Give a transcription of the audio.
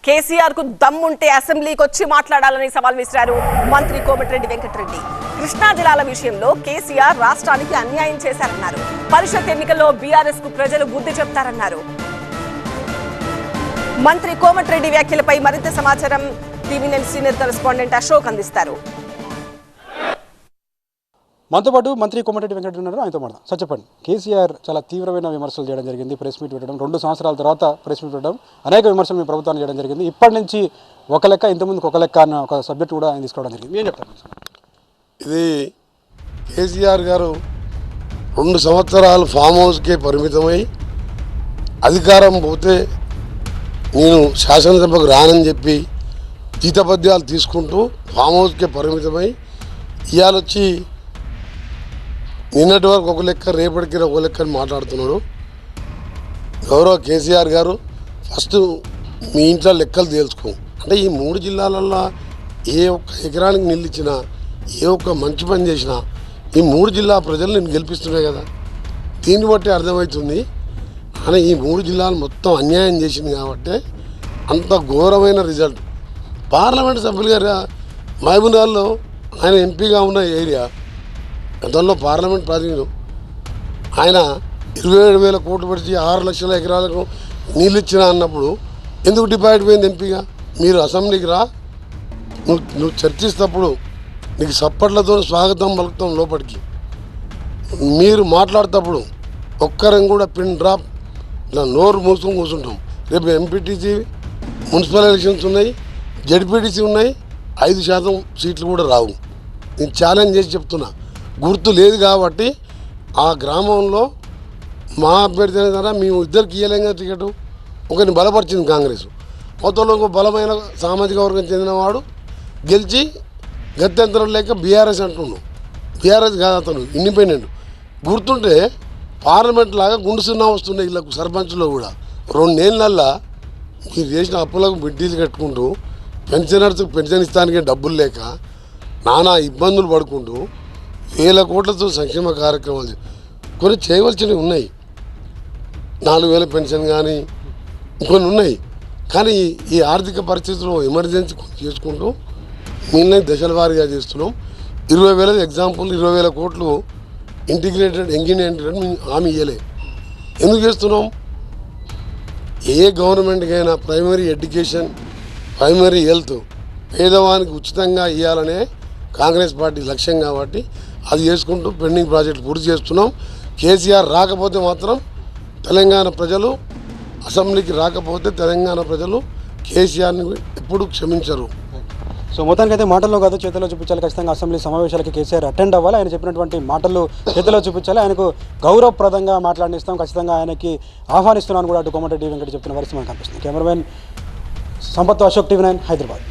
కేసీఆర్ కు దమ్ముంటే అసెంబ్లీకి వచ్చి మాట్లాడాలని సవాల్ విసిరారు మంత్రి కోమటిరెడ్డి వెంకటరెడ్డి. కృష్ణా జిల్లాల విషయంలో కేసీఆర్ రాష్ట్రానికి అన్యాయం చేశారన్నారు. పరిషత్ ఎన్నికల్లో బీఆర్ఎస్ కు ప్రజలు బుద్ధి చెప్తారన్నారు. మంత్రి కోమటిరెడ్డి వ్యాఖ్యలపై మరింత సమాచారం టీవీ9 సీనియర్ కరెస్పాండెంట్ అశోక్ అందిస్తారు. మనతో పాటు మంత్రి కోమటిరెడ్డి వెంకటరెడ్డి ఉన్నారు, ఆయనతో మాట్లాడదాం. సార్ చెప్పండి, కేసీఆర్ చాలా తీవ్రమైన విమర్శలు చేయడం జరిగింది, ప్రెస్ మీట్ పెట్టడం, 2 సంవత్సరాల తర్వాత ప్రెస్ మీట్ పెట్టడం, అనేక విమర్శలు మీ ప్రభుత్వాన్ని చేయడం జరిగింది. ఇప్పటి నుంచి ఒక లెక్క, ఇంతకుముందుకు ఒక లెక్క అన్న ఒక సబ్జెక్ట్ కూడా ఆయన తీసుకోవడం జరిగింది. ఏం చెప్తారు? ఇది కేసీఆర్ గారు 2 సంవత్సరాలు ఫామ్ హౌస్కే పరిమితమై అధికారం పోతే నేను శాసనసభకు రానని చెప్పి జీతపద్యాలు తీసుకుంటూ ఫామ్ హౌస్కే పరిమితమై ఇవాళ వచ్చి నిన్నటి వరకు ఒక లెక్క, రేపటికి ఒక లెక్క అని మాట్లాడుతున్నాడు. గౌరవ కేసీఆర్ గారు, ఫస్ట్ మీ ఇంట్లో లెక్కలు తేల్చుకో. అంటే ఈ 3 జిల్లాలల్లో ఏ ఒక్క ఎకరానికి నిలిచినా, ఏ ఒక్క మంచి పని చేసినా ఈ 3 జిల్లా ప్రజలు నేను గెలిపిస్తున్నాయి కదా. దీన్ని బట్టి అర్థమవుతుంది కానీ ఈ 3 జిల్లాలు మొత్తం అన్యాయం చేసింది కాబట్టి అంత ఘోరమైన రిజల్ట్. పార్లమెంట్ సభ్యులు గారు మహబూబ్నగర్లో ఆయన ఎంపీగా ఉన్న ఏరియా, గతంలో పార్లమెంట్ ప్రతినిధులు ఆయన 27,000 కోట్లు పెట్టి 6 లక్షల ఎకరాలకు నీళ్ళు ఇచ్చిన అన్నప్పుడు ఎందుకు డిపాయిట్ పోయింది ఎంపీగా? మీరు అసెంబ్లీకి రా, నువ్వు చర్చిస్తప్పుడు నీకు సప్పట్లతో స్వాగతం పలుకుతాం లోపలికి. మీరు మాట్లాడేటప్పుడు ఒక్కరం కూడా పిన్ డ్రాప్ ఇలా నోరు మూసుకొని కూర్చుంటాం. రేపు ఎంపీటీసీ మున్సిపల్ ఎలక్షన్స్ ఉన్నాయి, జడ్పీటీసీ ఉన్నాయి, 5% సీట్లు కూడా రావు. నేను ఛాలెంజ్ చేసి చెప్తున్నా. గుర్తు లేదు కాబట్టి ఆ గ్రామంలో మా అభ్యర్థి అయినా మేము ఇద్దరికి ఇయ్యలేంగా టికెట్. ఒకరిని బలపరిచింది కాంగ్రెస్, మొత్తంలో ఇంకో బలమైన సామాజిక వర్గం చెందినవాడు గెలిచి గత్యంతరం లేక బీఆర్ఎస్ అంటున్నాడు. బీఆర్ఎస్ కాదు, అతను ఇండిపెండెంట్. గుర్తుంటే పార్లమెంట్ లాగా గుండు సున్నా వస్తున్నాయి వీళ్ళకు సర్పంచ్లో కూడా. 2 నెలలల్లా మీరు చేసిన అప్పులకు వడ్డీలు కట్టుకుంటూ పెన్షనర్స్కి పెన్షన్ ఇస్తానికి డబ్బులు లేక నానా ఇబ్బందులు పడుకుంటూ 1,000 కోట్లతో సంక్షేమ కార్యక్రమాలు కొన్ని చేయవలసినవి ఉన్నాయి. 4,000 పెన్షన్ కానీ కొన్ని ఉన్నాయి. కానీ ఈ ఆర్థిక పరిస్థితుల్లో ఎమర్జెన్సీ చేసుకుంటూ మిగిలిన దశల వారీగా చేస్తున్నాం. 20,000 ఎగ్జాంపుల్, 20,000 కోట్లు ఇంటిగ్రేటెడ్ ఎంగినేటెడ్ హామీ ఇవ్వలే. ఎందుకు చేస్తున్నాం? ఏ గవర్నమెంట్కైనా ప్రైమరీ ఎడ్యుకేషన్, ప్రైమరీ హెల్త్ పేదవానికి ఉచితంగా ఇవ్వాలనే కాంగ్రెస్ పార్టీ లక్ష్యం కాబట్టి అది చేసుకుంటూ పెండింగ్ ప్రాజెక్టులు పూర్తి చేస్తున్నాం. కేసీఆర్ రాకపోతే మాత్రం తెలంగాణ ప్రజలు, అసెంబ్లీకి రాకపోతే తెలంగాణ ప్రజలు కేసీఆర్ని ఎప్పుడు క్షమించరు. సో మొత్తానికి అయితే మాటల్లో కాదు చేతిలో చూపించాలి. ఖచ్చితంగా అసెంబ్లీ సమావేశాలకి కేసీఆర్ అటెండ్ అవ్వాలి. ఆయన చెప్పినటువంటి మాటలు చేతిలో చూపించాలి. ఆయనకు గౌరవప్రదంగా మాట్లాడిస్తాం, ఖచ్చితంగా ఆయనకి ఆహ్వానిస్తున్నాను కూడా అటు కోమటిరెడ్డి వెంకట చెప్తున్న పరిస్థితి మనకు కనిపిస్తుంది. Cameraman Sampath, Ashok, TV9 Hyderabad.